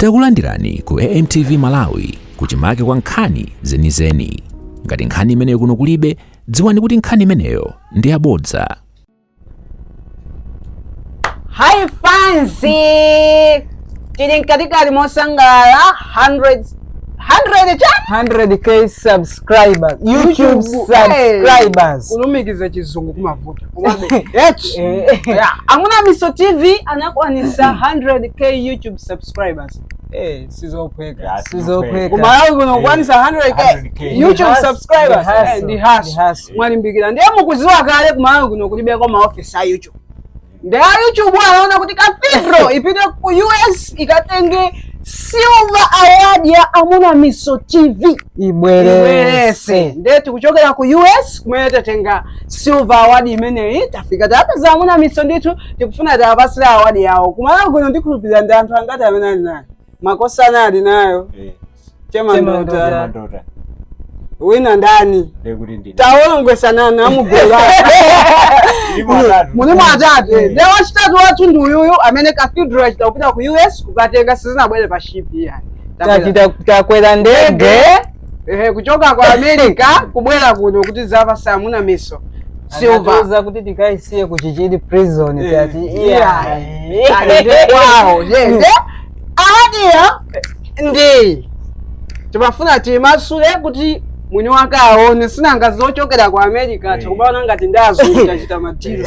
Takulandirani ku AMTV Malawi kuchimake kwa nkhani zenizeni. Ngati nkhani imeneyo kuno kulibe, dziwani kuti nkhani imeneyo ndi yabodza. Hi fancy! Tili katika limosangala 100k subscribers. YouTube subscribers. Kulumikiza chizungu kumavuta. Amuna Miso TV anakwanisa 100k YouTube subscribers. Sizopweka. Kumalawi kuno kwanisa 100k YouTube subscribers. Ndi hasu. Mwani mbikira. Ndiye mukuziwa kale kumalawi kuno kulibe kwa maofisi ya YouTube. Ndiye YouTube anaona kuti Cathedral ipite ku US ikatenge Silver Award ya Amuna Miso TV ibwerese. Ndiye tukuchokera ku US kumene tatenga Silver Award imeneyi tafika tapeza Amuna Miso nditu tikufuna tapasira award yawo. Kumalawi kuno ndikulupira ndi anthu angati amene ali nayo. Makosa nali nayo. Chema ndota. Wina ndani? Taolongwesana na mugula. Mulimo atatu. Ndiye wachitatu wathu ndi uyuyu amene Cathedral achitapita ku US kukatenga sizina bwere pa ship ya. Takwera ndege kuchoka kwa America kubwera kuno kuti zava Amuna Miso Silver za kuti tikaisiye ku Chichiri prison tati wow ahadiya ndi timafuna timasule kuti mwini wake aone sinanga zochokera kwa America chikubaona ngati ndazo chachita matiro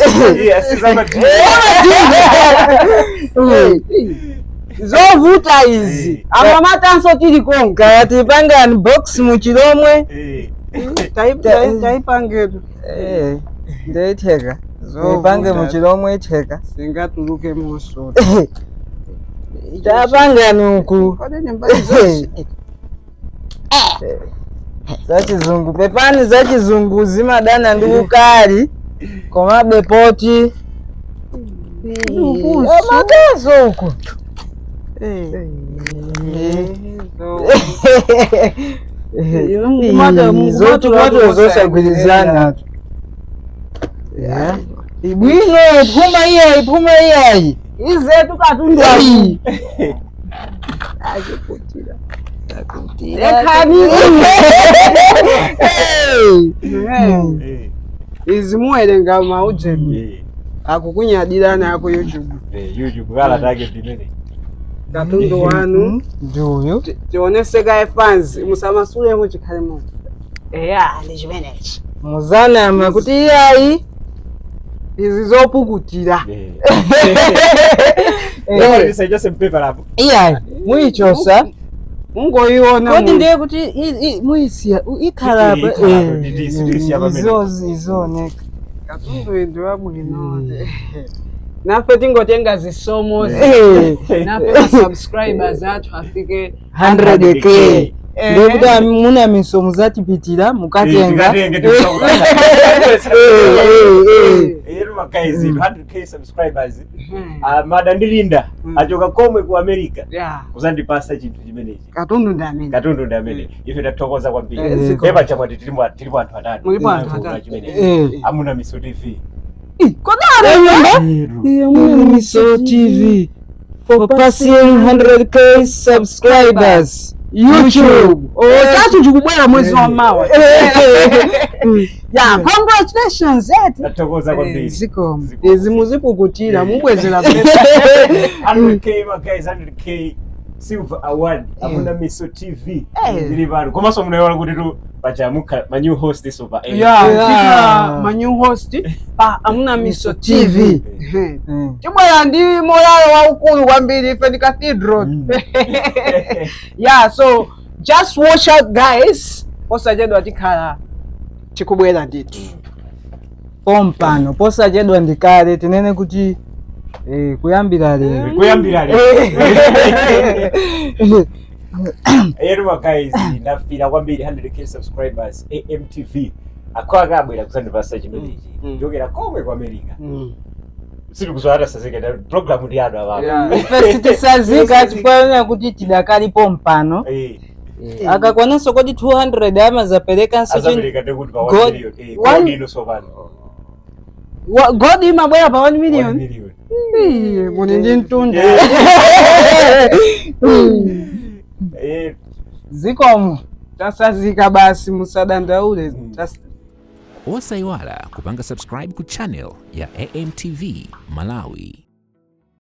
zovuta izi amamatanso tili konka tipanga unbox muchilomwe taipangetu ndeitheka tipange muchilomwe itheka singatuluke moso tapanga nuku zachizungu pepani zachizungu zimadana ndi ukali komabe poti amagazo uku zotumato zosagwirizana ibwino ipuma iyayi izetu katundu izimuwerenga maujemu akukunyadirana ako YouTube kala target nene katundu wanu nduyu tioneseka fans musamasule mu chikhalemo ndi chimenechi muzanama kuti iyayi izi zopukutira iyayi muyichosa ungoyiona kodi ndiye kuti muyisiya ikhalapa izoneka katundu indu wabwinode nafe tingotenga zisomo nafe subscribers athu afike 100k ndikuti Amuna Miso muzatipitira mukatenga guys 100k subscribers madandilinda achoka komwe ku America kuzandipasa chinthu chimenechi katundu ndamene ife tathokoza kwambiri eba chamwati tilimu anthu atatu chimenechi Amuna Miso TV Amuna Miso TV for passing 100k subscribers YouTube. Tatu chikubwera mwezi wa mawa. Congratulations. Natokoza kwambiri. Ziko. Izimuzipukutira mubwezera 100k guys, 100k Silver Award Amuna Miso TV. Ndiri vanhu. Komanso munoona kuti tu pachamuka ma new host sopa. Ma new host pa Amuna Miso TV. Chibwera ndi moyo waukulu kwambiri ife ndi Cathedral. So just watch out guys. Posachedwa tikhala chikubwera ndithu. Pompano posachedwa ndikale tinene kuti kuyambira lero. Guys, ndafira kwambiri 100k subscribers AMTV. Akwakabwera kuzandipasa chimenechi. Ndokera komwe ku America. Siri kuzwara sazika program ndi anu ababa. First sazika tipana kuti tidakali pompano. Akakwananso kodi 200 amazapereka nso ndikuti pa 1 million. God ino sovana. God imabwera pa 1 million. Muni ndi mtunda. Zikomo. Tasazika basi musadandaule. Osayiwala kupanga subscribe ku channel ya AMTV Malawi.